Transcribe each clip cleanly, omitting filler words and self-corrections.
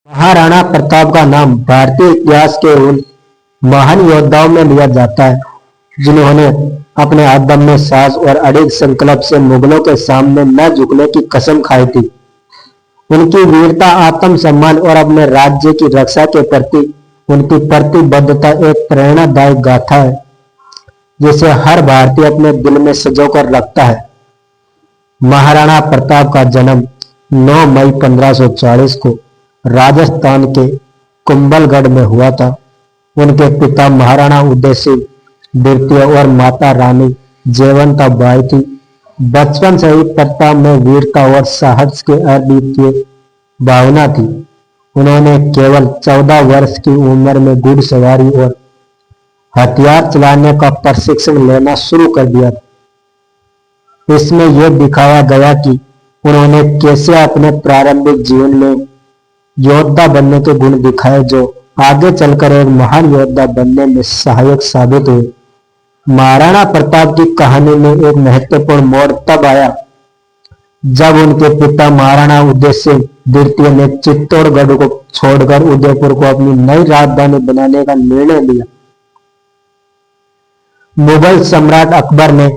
महाराणा प्रताप का नाम भारतीय इतिहास के उन महान योद्धाओं में लिया जाता है जिन्होंने अपने अदम्य साहस और अड़िग संकल्प से मुगलों के सामने न झुकने की कसम खाई थी। उनकी वीरता, आत्म सम्मान और अपने राज्य की रक्षा के प्रति उनकी प्रतिबद्धता एक प्रेरणादायक गाथा है जिसे हर भारतीय अपने दिल में संजोकर रखता है। महाराणा प्रताप का जन्म 9 मई 1540 को राजस्थान के कुंभलगढ़ में हुआ था। उनके पिता महाराणा उदय सिंह द्वितीय और माता रानी जयवंता बाई थी। बचपन से ही प्रताप में वीरता और साहस की अद्वितीय भावना थी। उन्होंने केवल 14 वर्ष की उम्र में घुड़सवारी और हथियार चलाने का प्रशिक्षण लेना शुरू कर दिया। इसमें यह दिखाया गया कि उन्होंने कैसे अपने प्रारंभिक जीवन में योद्धा बनने के गुण दिखाए जो आगे चलकर एक महान योद्धा बनने में सहायक साबित हुए। महाराणा प्रताप की कहानी में एक महत्वपूर्ण मोड़ तब आया जब उनके पिता महाराणा उदय सिंह द्वितीय ने चित्तौड़गढ़ को छोड़कर उदयपुर को अपनी नई राजधानी बनाने का निर्णय लिया। मुगल सम्राट अकबर ने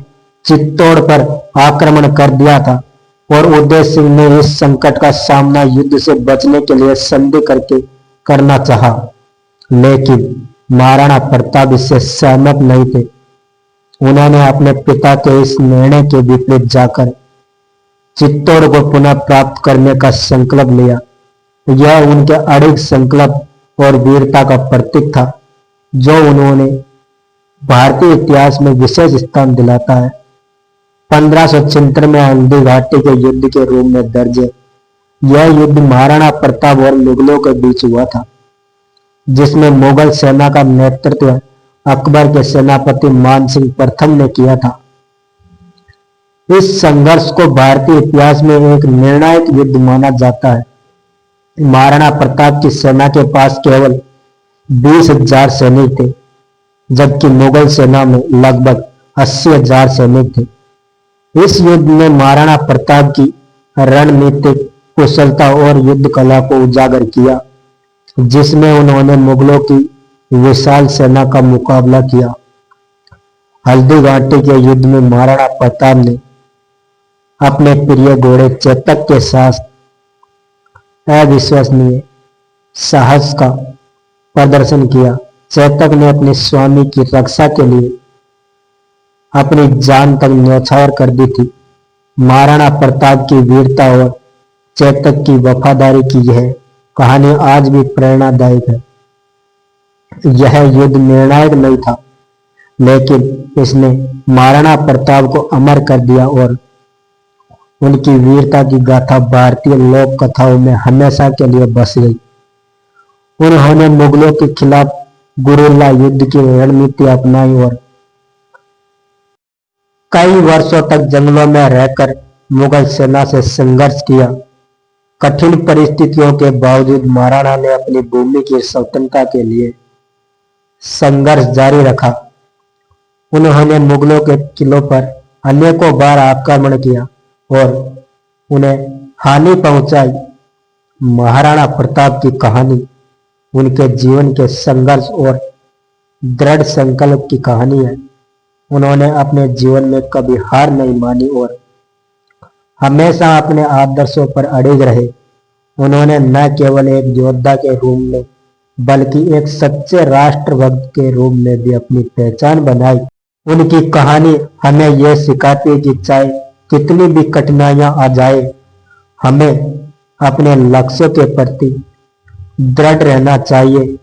चित्तौड़ पर आक्रमण कर दिया था और उदय सिंह ने इस संकट का सामना युद्ध से बचने के लिए संधि करके करना चाहा, लेकिन महाराणा प्रताप इससे सहमत नहीं थे। उन्होंने अपने पिता के इस निर्णय के विपरीत जाकर चित्तौड़ को पुनः प्राप्त करने का संकल्प लिया। यह उनके अड़िग संकल्प और वीरता का प्रतीक था जो उन्होंने भारतीय इतिहास में विशेष स्थान दिलाता है। 1576 में हल्दी घाटी के युद्ध के रूप में दर्ज है। यह युद्ध महाराणा प्रताप और मुगलों के बीच हुआ था जिसमें मुगल सेना का नेतृत्व अकबर के सेनापति मान सिंह प्रथम ने किया था। इस संघर्ष को भारतीय इतिहास में एक निर्णायक युद्ध माना जाता है। महाराणा प्रताप की सेना के पास केवल 20,000 सैनिक थे जबकि मुगल सेना में लगभग 80,000 सैनिक थे। इस युद्ध में महाराणा प्रताप की रणनीतिक कुशलता और युद्ध कला को उजागर किया जिसमें उन्होंने मुगलों की विशाल सेना का मुकाबला किया। हल्दी घाटी के युद्ध में महाराणा प्रताप ने अपने प्रिय घोड़े चेतक के साथ अविश्वसनीय साहस का प्रदर्शन किया। चेतक ने अपने स्वामी की रक्षा के लिए अपनी जान तक न्यौछावर कर दी थी। महाराणा प्रताप की वीरता और चेतक की वफादारी की यह कहानी आज भी प्रेरणादायक है। यह युद्ध निर्णायक नहीं था लेकिन इसने महाराणा प्रताप को अमर कर दिया और उनकी वीरता की गाथा भारतीय लोक कथाओं में हमेशा के लिए बस गई। उन्होंने मुगलों के खिलाफ गुरिल्ला युद्ध की रणनीति अपनाई और कई वर्षों तक जंगलों में रहकर मुगल सेना से संघर्ष किया। कठिन परिस्थितियों के बावजूद महाराणा ने अपनी भूमि की स्वतंत्रता के लिए संघर्ष जारी रखा। उन्होंने मुगलों के किलों पर अनेकों बार आक्रमण किया और उन्हें हानि पहुंचाई। महाराणा प्रताप की कहानी उनके जीवन के संघर्ष और दृढ़ संकल्प की कहानी है। उन्होंने अपने जीवन में कभी हार नहीं मानी और हमेशा अपने आदर्शों पर अड़िग रहे। उन्होंने न केवल एक योद्धा के रूप में बल्कि एक सच्चे राष्ट्रभक्त के रूप में भी अपनी पहचान बनाई। उनकी कहानी हमें यह सिखाती है कि चाहे कितनी भी कठिनाइयां आ जाए, हमें अपने लक्ष्यों के प्रति दृढ़ रहना चाहिए।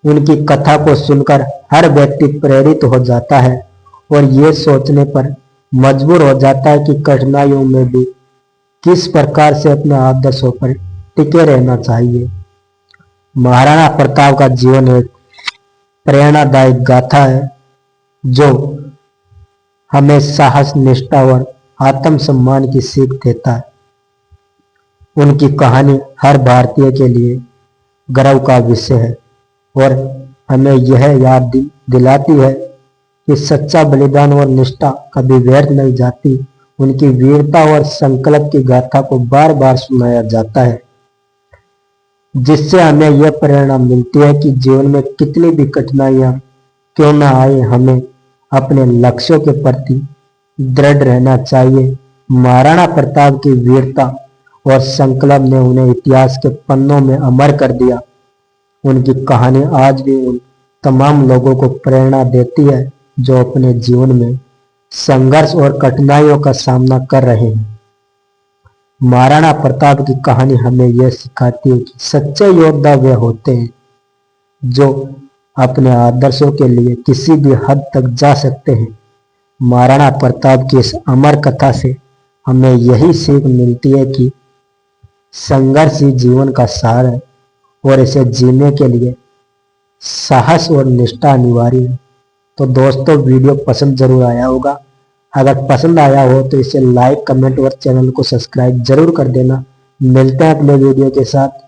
उनकी कथा को सुनकर हर व्यक्ति प्रेरित हो जाता है और ये सोचने पर मजबूर हो जाता है कि कठिनाइयों में भी किस प्रकार से अपने आदर्शों पर टिके रहना चाहिए। महाराणा प्रताप का जीवन एक प्रेरणादायक गाथा है जो हमें साहस, निष्ठा और आत्मसम्मान की सीख देता है। उनकी कहानी हर भारतीय के लिए गर्व का विषय है और हमें यह याद दिलाती है कि सच्चा बलिदान और निष्ठा कभी व्यर्थ नहीं जाती। उनकी वीरता और संकल्प की गाथा को बार बार सुनाया जाता है। जिससे हमें यह प्रेरणा मिलती है कि जीवन में कितनी भी कठिनाइयां क्यों ना आए, हमें अपने लक्ष्यों के प्रति दृढ़ रहना चाहिए। महाराणा प्रताप की वीरता और संकल्प ने उन्हें इतिहास के पन्नों में अमर कर दिया। उनकी कहानी आज भी उन तमाम लोगों को प्रेरणा देती है जो अपने जीवन में संघर्ष और कठिनाइयों का सामना कर रहे हैं। महाराणा प्रताप की कहानी हमें यह सिखाती है कि सच्चे योद्धा वे होते हैं जो अपने आदर्शों के लिए किसी भी हद तक जा सकते हैं। महाराणा प्रताप की इस अमर कथा से हमें यही सीख मिलती है कि संघर्ष ही जीवन का सार है और इसे जीने के लिए साहस और निष्ठा अनिवार्य है। तो दोस्तों, वीडियो पसंद जरूर आया होगा। अगर पसंद आया हो तो इसे लाइक, कमेंट और चैनल को सब्सक्राइब जरूर कर देना। मिलते हैं अगले वीडियो के साथ।